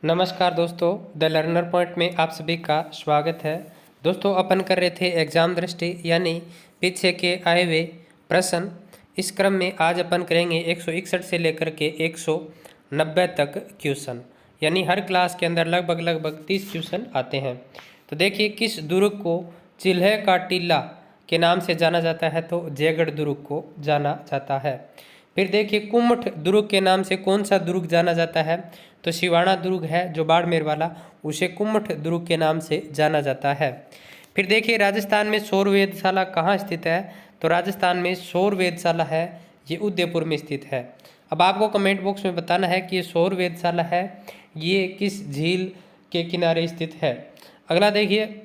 नमस्कार दोस्तों, the learner point में आप सभी का स्वागत है। दोस्तों, अपन कर रहे थे एग्जाम दृष्टि यानी पीछे के आए हुए प्रश्न। इस क्रम में आज अपन करेंगे 161 से लेकर के 190 तक क्वेश्चन, यानी हर क्लास के अंदर लगभग 30 क्वेश्चन आते हैं। तो देखिए, किस दुर्ग को चिल्हे का टीला के नाम से जाना जाता है? तो जयगढ़ दुर्ग को जाना जाता है। फिर देखिए, कुम्ठ दुर्ग के नाम से कौन सा दुर्ग जाना जाता है? तो सिवाना दुर्ग है जो बाड़मेर वाला, उसे कुम्ठ दुर्ग के नाम से जाना जाता है। फिर देखिए, राजस्थान में सौर वेधशाला कहाँ स्थित है? तो राजस्थान में सौर वेधशाला है, ये उदयपुर में स्थित है। अब आपको कमेंट बॉक्स में बताना है कि ये सौर वेधशाला है, ये किस झील के किनारे स्थित है। अगला देखिए,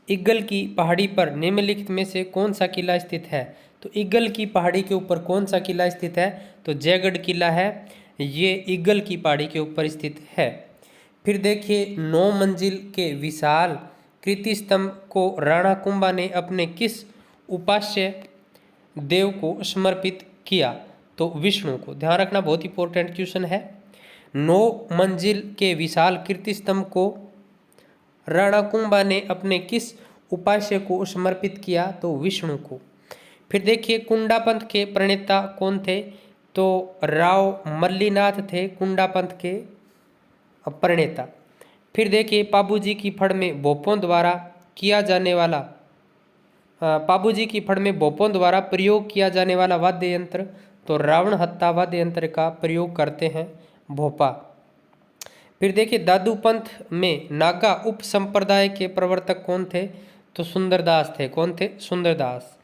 इग्गल की पहाड़ी पर निम्नलिखित में से कौन सा किला स्थित है? तो इग्गल की पहाड़ी के ऊपर कौन सा किला स्थित है? तो जयगढ़ किला है, ये इग्गल की पहाड़ी के ऊपर स्थित है। फिर देखिए, 9 मंजिल के विशाल कीर्ति स्तंभ को राणा कुंभा ने अपने किस उपास्य देव को समर्पित किया? तो विष्णु को। ध्यान रखना, बहुत इंपॉर्टेंट क्वेश्चन है। 9 मंजिल के विशाल कीर्ति स्तंभ को राणा कुंभा ने अपने किस उपास्य को समर्पित किया? तो विष्णु को। फिर देखिए, कुंडा पंथ के प्रणेता कौन थे? तो राव मल्लीनाथ थे कुंडा पंथ के प्रणेता। फिर देखिए, पाबूजी की फड़ में भोपों द्वारा किया जाने वाला पाबूजी की फड़ में भोपों द्वारा प्रयोग किया जाने वाला वाद्य यंत्र? तो रावण हत्ता वाद्य यंत्र का प्रयोग करते हैं भोपा। फिर देखिए, दादू पंथ में नागा उप संप्रदाय के प्रवर्तक कौन थे? तो सुंदरदास थे। कौन थे? सुंदरदास।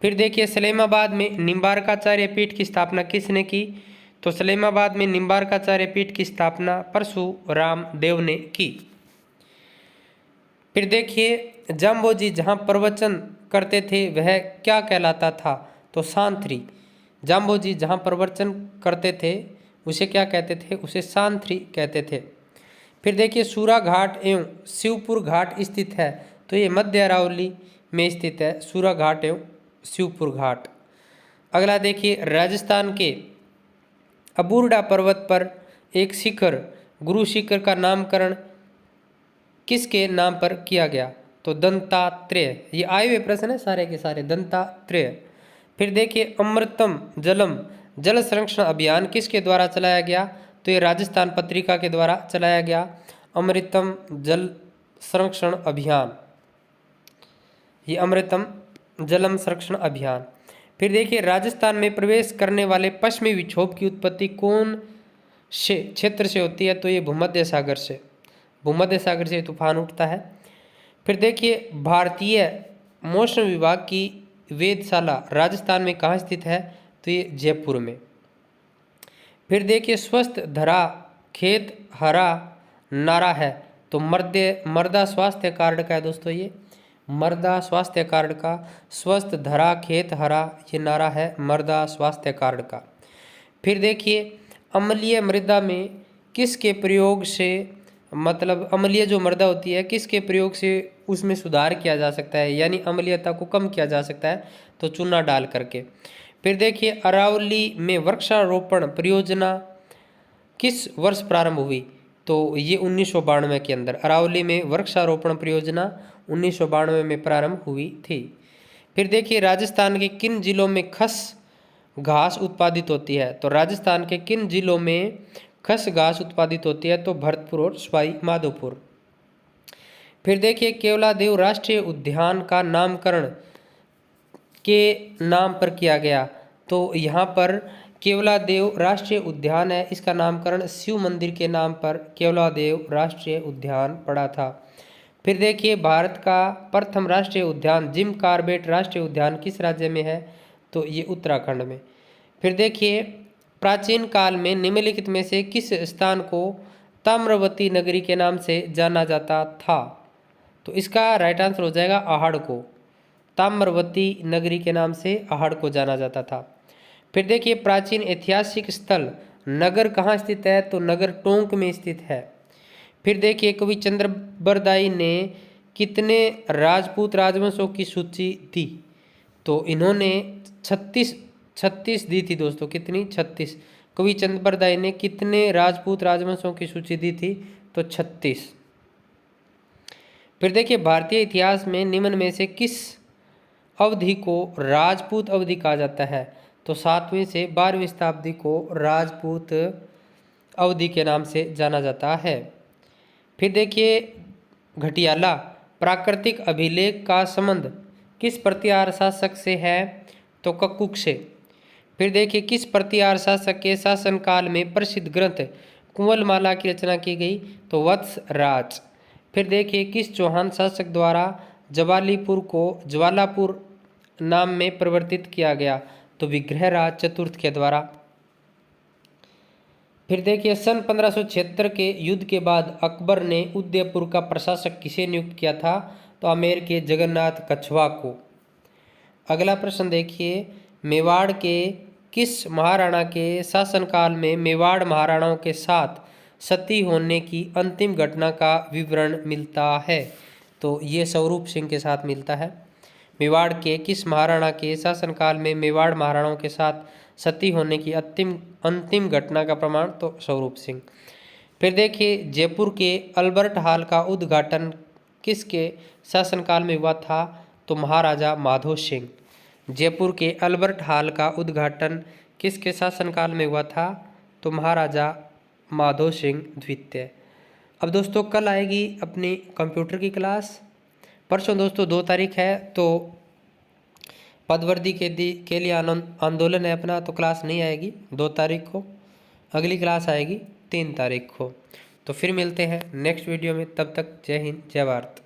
फिर देखिए, सलेमाबाद में निम्बारकाचार्य पीठ की स्थापना किसने की? तो सलेमाबाद में निम्बारकाचार्य पीठ की स्थापना परशुराम देव ने की। फिर देखिए, जाम्बोजी जहाँ प्रवचन करते थे वह क्या कहलाता था? तो सांथरी। जाम्बोजी जहाँ प्रवचन करते थे उसे क्या कहते थे? उसे सांथरी कहते थे। फिर देखिए, सूरा घाट एवं शिवपुर घाट स्थित है, तो ये मध्य अरावली में स्थित है, सूरा घाट एवं शिवपुर घाट। अगला देखिए, राजस्थान के अबूरडा पर्वत पर एक शिखर गुरु शिखर का नामकरण किसके नाम पर किया गया? तो दंतात्रेय। ये आए हुए प्रश्न है सारे के सारे, दंतात्रेय। फिर देखिए, अमृतम जलम जल संरक्षण अभियान किसके द्वारा चलाया गया? तो ये राजस्थान पत्रिका के द्वारा चलाया गया अमृतम जल संरक्षण अभियान, ये अमृतम जलम संरक्षण अभियान। फिर देखिए, राजस्थान में प्रवेश करने वाले पश्चिमी विक्षोभ की उत्पत्ति कौन से क्षेत्र से होती है? तो ये भूमध्य सागर से। भूमध्य सागर से तूफान उठता है। फिर देखिए, भारतीय मौसम विभाग की वेधशाला राजस्थान में कहाँ स्थित है? तो ये जयपुर में। फिर देखिए, स्वस्थ धरा खेत हरा नारा है, तो मृदा स्वास्थ्य कार्ड का है दोस्तों, ये मृदा स्वास्थ्य कार्ड का। स्वस्थ धरा खेत हरा, ये नारा है मृदा स्वास्थ्य कार्ड का। फिर देखिए, अम्लीय मृदा में किसके प्रयोग से, मतलब अम्लीय जो मृदा होती है किसके प्रयोग से उसमें सुधार किया जा सकता है, यानी अम्लीयता को कम किया जा सकता है? तो चूना डाल करके। फिर देखिए, अरावली में वृक्षारोपण परियोजना किस वर्ष प्रारंभ हुई? तो ये 1992 के अंदर अरावली में वृक्षारोपण परियोजना 1992 में प्रारंभ हुई थी। फिर देखिए, राजस्थान के किन जिलों में खस घास उत्पादित होती है? तो राजस्थान के किन जिलों में खस घास उत्पादित होती है? तो भरतपुर और सवाई माधोपुर। फिर देखिए, केवलादेव राष्ट्रीय उद्यान का नामकरण के नाम पर किया गया, तो यहाँ पर केवलादेव राष्ट्रीय उद्यान है, इसका नामकरण शिव मंदिर के नाम पर केवलादेव राष्ट्रीय उद्यान पड़ा था। फिर देखिए, भारत का प्रथम राष्ट्रीय उद्यान जिम कॉर्बेट राष्ट्रीय उद्यान किस राज्य में है? तो ये उत्तराखंड में। फिर देखिए, प्राचीन काल में निम्नलिखित में से किस स्थान को ताम्रवती नगरी के नाम से जाना जाता था? तो इसका राइट आंसर हो जाएगा आहड़ को। ताम्रवती नगरी के नाम से आहड़ को जाना जाता था। फिर देखिए, प्राचीन ऐतिहासिक स्थल नगर कहाँ स्थित है? तो नगर टोंक में स्थित है। फिर देखिए, कवि चंद्रबरदाई ने कितने राजपूत राजवंशों की सूची दी? तो इन्होंने 36 दी थी दोस्तों। कितनी? 36। कवि चंद बरदाई ने कितने राजपूत राजवंशों की सूची दी थी? तो 36। फिर देखिए भारतीय इतिहास में निम्न में से किस अवधि को राजपूत अवधि कहा जाता है? तो 7वीं से 12वीं शताब्दी को राजपूत अवधि के नाम से जाना जाता है। फिर देखिए घटियाला प्राकृतिक अभिलेख का संबंध किस प्रतिहार शासक से है? तो कक्कुक से। फिर देखिए किस प्रतिहार शासक के शासनकाल में प्रसिद्ध ग्रंथ कुंवलमाला की रचना की गई? तो वत्स राज। फिर देखिए किस चौहान शासक द्वारा जवालीपुर को ज्वालापुर नाम में परिवर्तित किया गया? तो विग्रहराज चतुर्थ के द्वारा। फिर देखिए सन 1576 के युद्ध के बाद अकबर ने उदयपुर का प्रशासक किसे नियुक्त किया था? तो आमेर के जगन्नाथ कछवा को। अगला प्रश्न देखिए मेवाड़ के किस महाराणा के शासनकाल में मेवाड़ महाराणाओं के साथ सती होने की अंतिम घटना का विवरण मिलता है? तो ये स्वरूप सिंह के साथ मिलता है। मेवाड़ के किस महाराणा के शासनकाल में मेवाड़ महाराणाओं के साथ सती होने की अंतिम घटना का प्रमाण? तो स्वरूप सिंह। फिर देखिए जयपुर के अल्बर्ट हॉल का उद्घाटन किसके शासनकाल में हुआ था? तो महाराजा माधो सिंह। जयपुर के अल्बर्ट हॉल का उद्घाटन किसके शासनकाल में हुआ था? तो महाराजा माधो सिंह द्वितीय। अब दोस्तों कल आएगी अपनी कंप्यूटर की क्लास। परसों दोस्तों 2 तारीख है तो पदवर्दी के लिए आंदोलन है अपना, तो क्लास नहीं आएगी 2 तारीख को। अगली क्लास आएगी 3 तारीख को। तो फिर मिलते हैं नेक्स्ट वीडियो में, तब तक जय हिंद जय भारत।